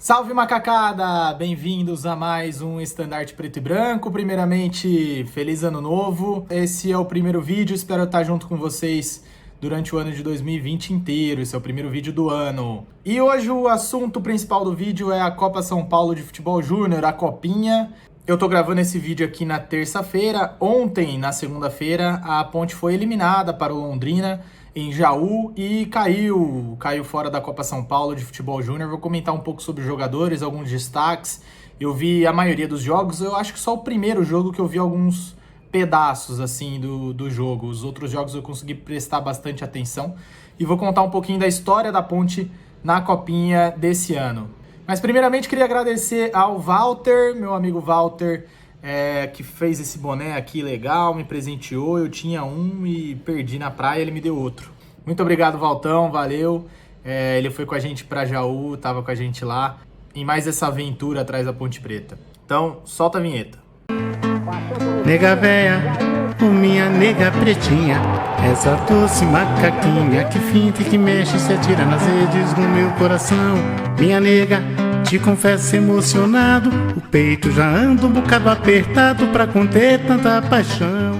Salve macacada! Bem-vindos a mais um Estandarte Preto e Branco. Primeiramente, feliz ano novo. Esse é o primeiro vídeo, espero estar junto com vocês durante o ano de 2020 inteiro. Esse é o primeiro vídeo do ano. E hoje o assunto principal do vídeo é a Copa São Paulo de Futebol Júnior, a Copinha. Eu tô gravando esse vídeo aqui na terça-feira. Ontem, na segunda-feira, a Ponte foi eliminada para o Londrina em Jaú e caiu fora da Copa São Paulo de Futebol Júnior. Vou comentar um pouco sobre os jogadores, alguns destaques. Eu vi a maioria dos jogos, eu acho que só o primeiro jogo que eu vi alguns pedaços assim do jogo. Os outros jogos eu consegui prestar bastante atenção e vou contar um pouquinho da história da Ponte na Copinha desse ano. Mas primeiramente queria agradecer ao Walter, meu amigo Walter, que fez esse boné aqui legal, me presenteou. Eu tinha um e perdi na praia, ele me deu outro. Muito obrigado, Valtão, valeu. Ele foi com a gente pra Jaú, tava com a gente lá em mais essa aventura atrás da Ponte Preta. Então, solta a vinheta. Nega véia, minha nega pretinha, essa doce macaquinha que finta e que mexe e se atira nas redes do meu coração. Minha nega, te confesso emocionado, o peito já anda um bocado apertado pra conter tanta paixão.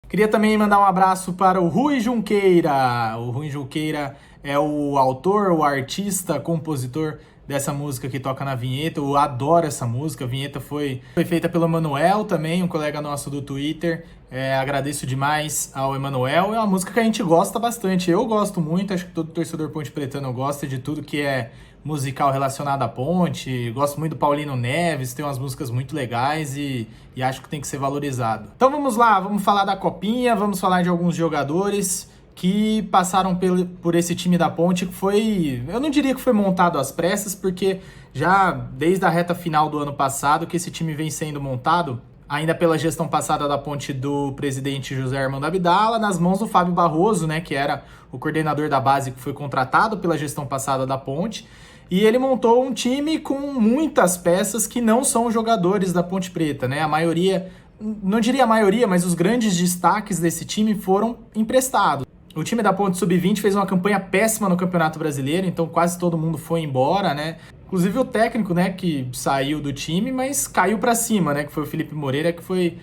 Queria também mandar um abraço para o Rui Junqueira. O Rui Junqueira é o autor, o artista, compositor dessa música que toca na vinheta. Eu adoro essa música. A vinheta foi feita pelo Emanuel também, um colega nosso do Twitter. Agradeço demais ao Emanuel. É uma música que a gente gosta bastante. Eu gosto muito, acho que todo torcedor ponte pretano gosta de tudo que é musical relacionado à Ponte. Gosto muito do Paulino Neves, tem umas músicas muito legais e acho que tem que ser valorizado. Então vamos lá, vamos falar da Copinha, vamos falar de alguns jogadores que passaram por esse time da Ponte, que foi, eu não diria que foi montado às pressas, porque já desde a reta final do ano passado que esse time vem sendo montado, ainda pela gestão passada da Ponte do presidente José Armando Abdala, nas mãos do Fábio Barroso, né, que era o coordenador da base que foi contratado pela gestão passada da Ponte, e ele montou um time com muitas peças que não são jogadores da Ponte Preta, né, a maioria, não diria a maioria, mas os grandes destaques desse time foram emprestados. O time da Ponte Sub-20 fez uma campanha péssima no Campeonato Brasileiro, então quase todo mundo foi embora, né? Inclusive o técnico, né, que saiu do time, mas caiu para cima, né? Que foi o Felipe Moreira, que foi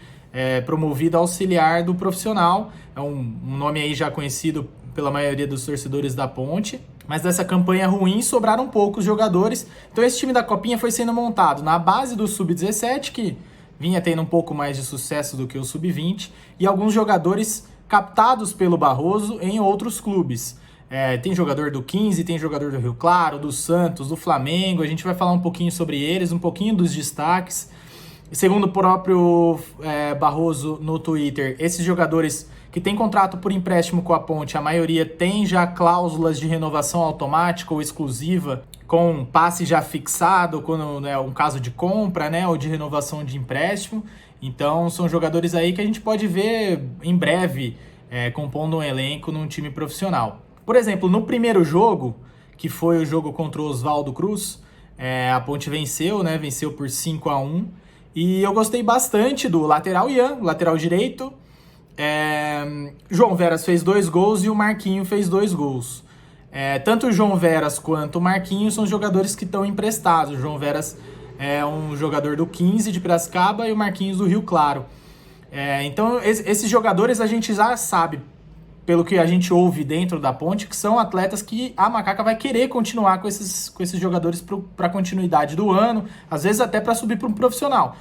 promovido auxiliar do profissional. É um nome aí já conhecido pela maioria dos torcedores da Ponte. Mas dessa campanha ruim sobraram poucos jogadores. Então esse time da Copinha foi sendo montado na base do Sub-17, que vinha tendo um pouco mais de sucesso do que o Sub-20, e alguns jogadores captados pelo Barroso em outros clubes. Tem jogador do 15, tem jogador do Rio Claro, do Santos, do Flamengo. A gente vai falar um pouquinho sobre eles, um pouquinho dos destaques. Segundo o próprio Barroso no Twitter, esses jogadores que têm contrato por empréstimo com a Ponte, a maioria tem já cláusulas de renovação automática ou exclusiva, com passe já fixado, quando é um caso de compra, né, ou de renovação de empréstimo. Então são jogadores aí que a gente pode ver em breve compondo um elenco num time profissional. Por exemplo, no primeiro jogo, que foi o jogo contra o Oswaldo Cruz, a Ponte venceu, né? Venceu por 5-1. E eu gostei bastante do lateral Ian, lateral direito. João Veras fez 2 gols e o Marquinho fez 2 gols. Tanto o João Veras quanto o Marquinho são jogadores que estão emprestados. O João Veras é um jogador do 15 de Piracicaba e o Marquinhos do Rio Claro. Então, esses jogadores a gente já sabe, pelo que a gente ouve dentro da Ponte, que são atletas que a Macaca vai querer continuar com esses jogadores para a continuidade do ano, às vezes até para subir para um profissional.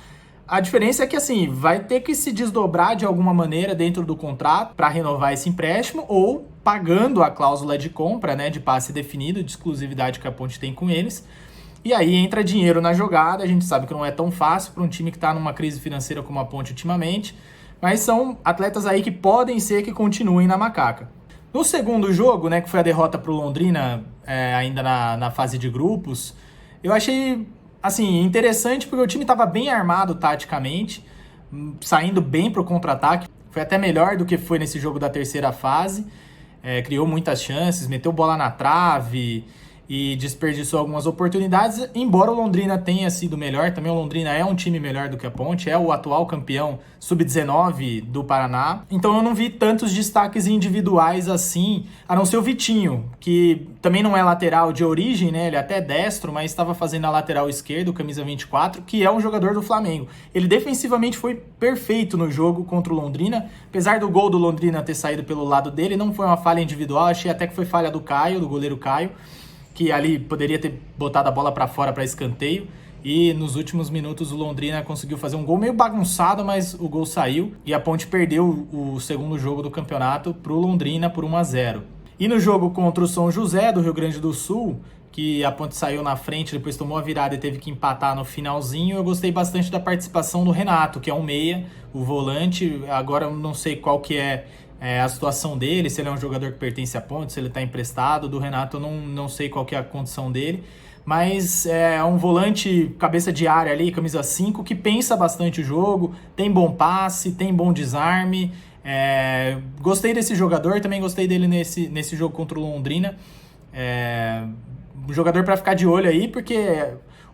A diferença é que, assim, vai ter que se desdobrar de alguma maneira dentro do contrato para renovar esse empréstimo ou pagando a cláusula de compra, né, de passe definido, de exclusividade que a Ponte tem com eles. E aí entra dinheiro na jogada. A gente sabe que não é tão fácil para um time que está numa crise financeira como a Ponte ultimamente, mas são atletas aí que podem ser que continuem na Macaca. No segundo jogo, né, que foi a derrota para o Londrina, ainda na fase de grupos, eu achei assim, interessante porque o time estava bem armado taticamente, saindo bem para o contra-ataque. Foi até melhor do que foi nesse jogo da terceira fase. Criou muitas chances, meteu bola na trave. e desperdiçou algumas oportunidades, embora o Londrina tenha sido melhor. Também o Londrina é um time melhor do que a Ponte, é o atual campeão sub-19 do Paraná. Então eu não vi tantos destaques individuais assim, a não ser o Vitinho, que também não é lateral de origem, né? Ele é até destro, mas estava fazendo a lateral esquerdo, camisa 24, que é um jogador do Flamengo. Ele defensivamente foi perfeito no jogo contra o Londrina, apesar do gol do Londrina ter saído pelo lado dele, não foi uma falha individual, achei até que foi falha do Caio, do goleiro Caio, que ali poderia ter botado a bola para fora para escanteio, e nos últimos minutos o Londrina conseguiu fazer um gol meio bagunçado, mas o gol saiu, e a Ponte perdeu o segundo jogo do campeonato para o Londrina por 1-0. E no jogo contra o São José, do Rio Grande do Sul, que a Ponte saiu na frente, depois tomou a virada e teve que empatar no finalzinho, eu gostei bastante da participação do Renato, que é um meia, o volante. Agora eu não sei qual que é a situação dele, se ele é um jogador que pertence à Ponte, se ele está emprestado. Do Renato eu não sei qual que é a condição dele, mas é um volante cabeça de área ali, camisa 5, que pensa bastante o jogo, tem bom passe, tem bom desarme. Gostei desse jogador, também gostei dele nesse jogo contra o Londrina. Um jogador para ficar de olho aí, porque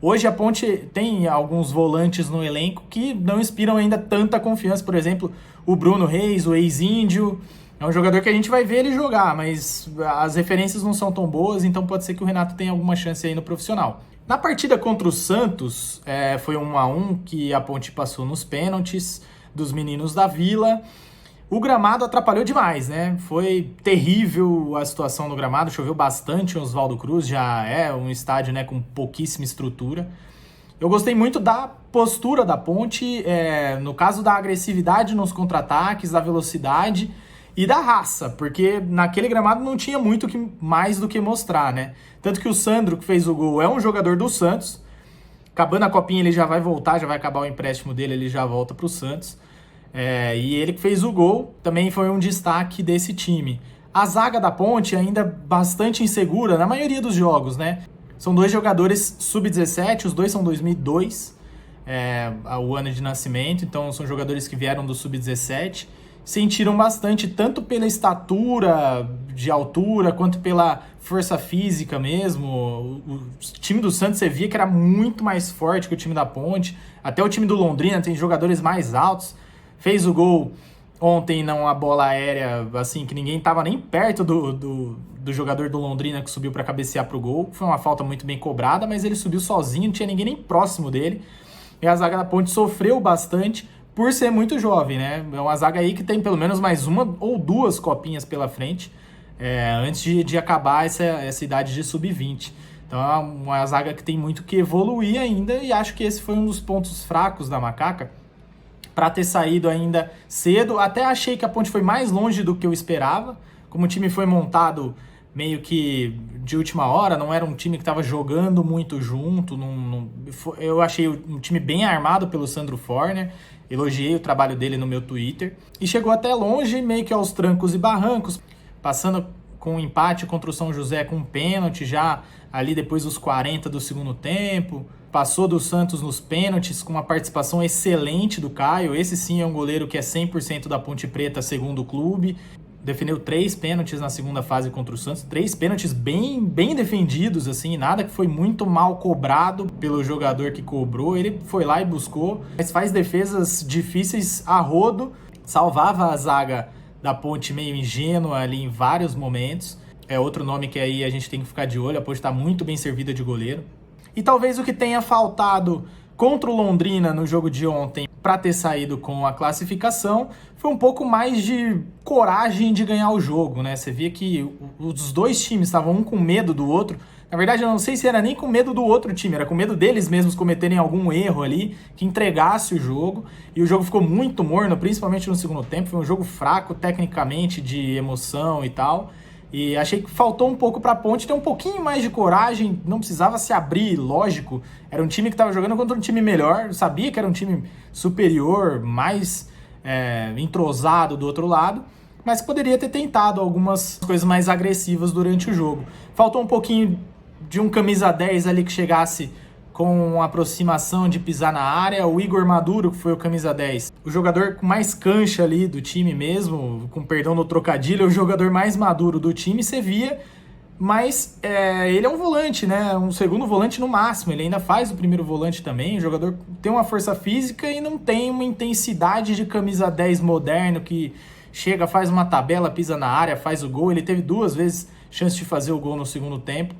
hoje a Ponte tem alguns volantes no elenco que não inspiram ainda tanta confiança. Por exemplo, o Bruno Reis, o ex-índio, é um jogador que a gente vai ver ele jogar, mas as referências não são tão boas, então pode ser que o Renato tenha alguma chance aí no profissional. Na partida contra o Santos, foi 1-1 que a Ponte passou nos pênaltis dos meninos da Vila. O gramado atrapalhou demais, né? Foi terrível a situação no gramado, choveu bastante em Oswaldo Cruz, já é um estádio, né, com pouquíssima estrutura. Eu gostei muito da postura da Ponte, no caso da agressividade nos contra-ataques, da velocidade e da raça, porque naquele gramado não tinha muito mais do que mostrar, né? Tanto que o Sandro, que fez o gol, é um jogador do Santos. Acabando a copinha, ele já vai voltar, já vai acabar o empréstimo dele, ele já volta para o Santos. E ele que fez o gol também foi um destaque desse time. A zaga da Ponte ainda bastante insegura na maioria dos jogos, né? São dois jogadores sub-17, os dois são 2002, o ano de nascimento, então são jogadores que vieram do sub-17. Sentiram bastante, tanto pela estatura de altura, quanto pela força física mesmo. O time do Santos, você via que era muito mais forte que o time da Ponte. Até o time do Londrina tem jogadores mais altos. Fez o gol ontem numa bola aérea, assim, que ninguém estava nem perto do jogador do Londrina que subiu para cabecear pro gol. Foi uma falta muito bem cobrada, mas ele subiu sozinho, não tinha ninguém nem próximo dele. E a zaga da Ponte sofreu bastante por ser muito jovem, né? É uma zaga aí que tem pelo menos mais uma ou duas copinhas pela frente, antes de acabar essa idade de sub-20. Então é uma zaga que tem muito que evoluir ainda, e acho que esse foi um dos pontos fracos da Macaca, para ter saído ainda cedo. Até achei que a Ponte foi mais longe do que eu esperava, como o time foi montado meio que de última hora, não era um time que estava jogando muito junto. Eu achei um time bem armado pelo Sandro Forner, elogiei o trabalho dele no meu Twitter, e chegou até longe, meio que aos trancos e barrancos, passando com um empate contra o São José com um pênalti já ali depois dos 40 do segundo tempo. Passou do Santos nos pênaltis com uma participação excelente do Caio. Esse sim é um goleiro que é 100% da Ponte Preta, segundo o clube. Defendeu 3 pênaltis na segunda fase contra o Santos. 3 pênaltis bem defendidos, assim, nada que foi muito mal cobrado pelo jogador que cobrou. Ele foi lá e buscou, mas faz defesas difíceis a rodo. Salvava a zaga da Ponte meio ingênua ali em vários momentos. É outro nome que aí a gente tem que ficar de olho. A Ponte está muito bem servida de goleiro. E talvez o que tenha faltado contra o Londrina no jogo de ontem para ter saído com a classificação foi um pouco mais de coragem de ganhar o jogo, né? Você via que os dois times estavam um com medo do outro. Na verdade, eu não sei se era nem com medo do outro time, era com medo deles mesmos cometerem algum erro ali, que entregasse o jogo. E o jogo ficou muito morno, principalmente no segundo tempo. Foi um jogo fraco tecnicamente, de emoção e tal. E achei que faltou um pouco para a Ponte ter um pouquinho mais de coragem, não precisava se abrir, lógico. Era um time que estava jogando contra um time melhor, sabia que era um time superior, mais entrosado do outro lado, mas que poderia ter tentado algumas coisas mais agressivas durante o jogo. Faltou um pouquinho de um camisa 10 ali que chegasse com aproximação de pisar na área. O Igor Maduro, que foi o camisa 10, o jogador com mais cancha ali do time mesmo, com perdão no trocadilho, o jogador mais maduro do time, você via mas ele é um volante, né? Um segundo volante no máximo. Ele ainda faz o primeiro volante também. O jogador tem uma força física e não tem uma intensidade de camisa 10 moderno que chega, faz uma tabela, pisa na área, faz o gol. Ele teve 2 vezes chance de fazer o gol no segundo tempo.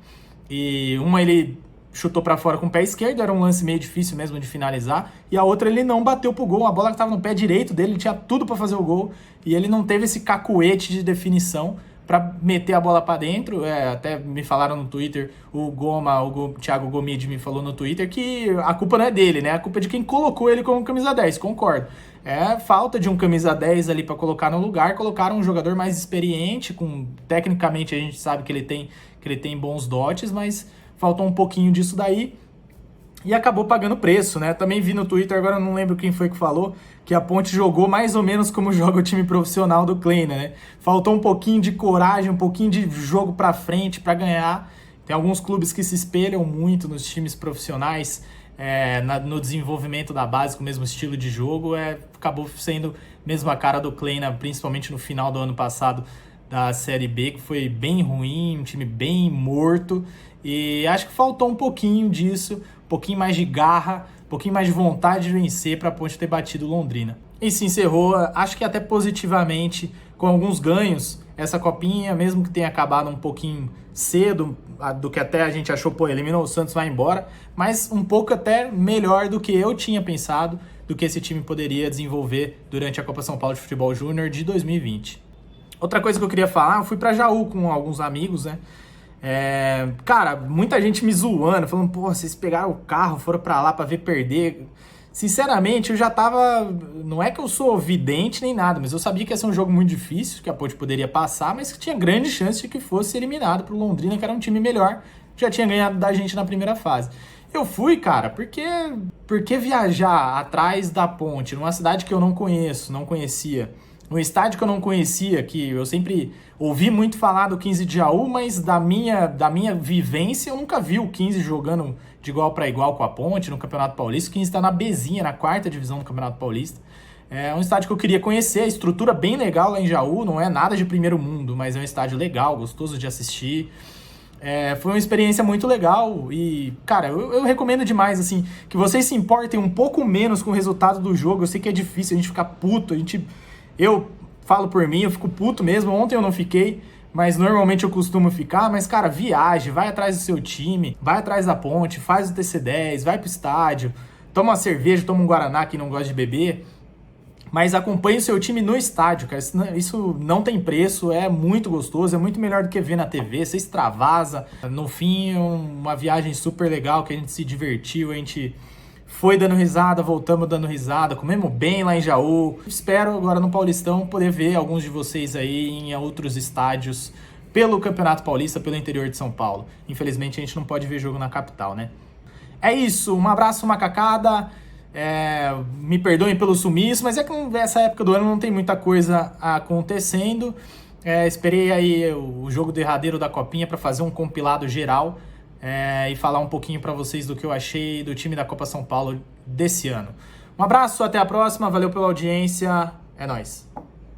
E uma ele chutou para fora com o pé esquerdo, era um lance meio difícil mesmo de finalizar, e a outra ele não bateu pro gol, a bola que estava no pé direito dele, ele tinha tudo para fazer o gol, e ele não teve esse cacuete de definição para meter a bola para dentro. Até me falaram no Twitter, o Thiago Gomide me falou no Twitter que a culpa não é dele, né? A culpa é de quem colocou ele como camisa 10, concordo. É falta de um camisa 10 ali para colocar no lugar, colocaram um jogador mais experiente, tecnicamente a gente sabe que ele tem bons dotes, mas faltou um pouquinho disso daí e acabou pagando preço, né? Também vi no Twitter, agora não lembro quem foi que falou, que a Ponte jogou mais ou menos como joga o time profissional do Kleina, né? Faltou um pouquinho de coragem, um pouquinho de jogo pra frente para ganhar. Tem alguns clubes que se espelham muito nos times profissionais, no desenvolvimento da base, com o mesmo estilo de jogo. Acabou sendo mesmo a cara do Kleina, principalmente no final do ano passado da Série B, que foi bem ruim, um time bem morto. E acho que faltou um pouquinho disso, um pouquinho mais de garra, um pouquinho mais de vontade de vencer para a Ponte ter batido Londrina. E se encerrou, acho que até positivamente, com alguns ganhos, essa copinha, mesmo que tenha acabado um pouquinho cedo, do que até a gente achou, eliminou o Santos, vai embora, mas um pouco até melhor do que eu tinha pensado, do que esse time poderia desenvolver durante a Copa São Paulo de Futebol Júnior de 2020. Outra coisa que eu queria falar, eu fui para Jaú com alguns amigos, né? Cara, muita gente me zoando, falando, vocês pegaram o carro, foram pra lá pra ver perder. Sinceramente, eu já tava... Não é que eu sou vidente nem nada, mas eu sabia que ia ser um jogo muito difícil, que a Ponte poderia passar, mas que tinha grande chance de que fosse eliminado pro Londrina, que era um time melhor, já tinha ganhado da gente na primeira fase. Eu fui, cara, porque viajar atrás da Ponte, numa cidade que eu não conhecia, num estádio que eu não conhecia, que eu sempre ouvi muito falar do 15 de Jaú, mas da minha vivência eu nunca vi o 15 jogando de igual para igual com a Ponte no Campeonato Paulista. O 15 está na Bzinha, na 4ª divisão do Campeonato Paulista. É um estádio que eu queria conhecer, a estrutura bem legal lá em Jaú, não é nada de primeiro mundo, mas é um estádio legal, gostoso de assistir. Foi uma experiência muito legal e, cara, eu recomendo demais, assim, que vocês se importem um pouco menos com o resultado do jogo. Eu sei que é difícil a gente ficar puto, eu falo por mim, eu fico puto mesmo. Ontem eu não fiquei, mas normalmente eu costumo ficar. Mas, cara, viaje, vai atrás do seu time, vai atrás da Ponte, faz o TC10, vai pro estádio, toma uma cerveja, toma um Guaraná, quem não gosta de beber, mas acompanhe o seu time no estádio, cara. Isso não tem preço, é muito gostoso, é muito melhor do que ver na TV, você extravasa. No fim, uma viagem super legal, que a gente se divertiu, a gente foi dando risada, voltamos dando risada, comemos bem lá em Jaú. Espero agora no Paulistão poder ver alguns de vocês aí em outros estádios pelo Campeonato Paulista, pelo interior de São Paulo. Infelizmente a gente não pode ver jogo na capital, né? É isso, um abraço macacada, me perdoem pelo sumiço, mas é que nessa época do ano não tem muita coisa acontecendo. Esperei aí o jogo derradeiro da Copinha para fazer um compilado geral, e falar um pouquinho para vocês do que eu achei do time da Copa São Paulo desse ano. Um abraço, até a próxima, valeu pela audiência, é nóis!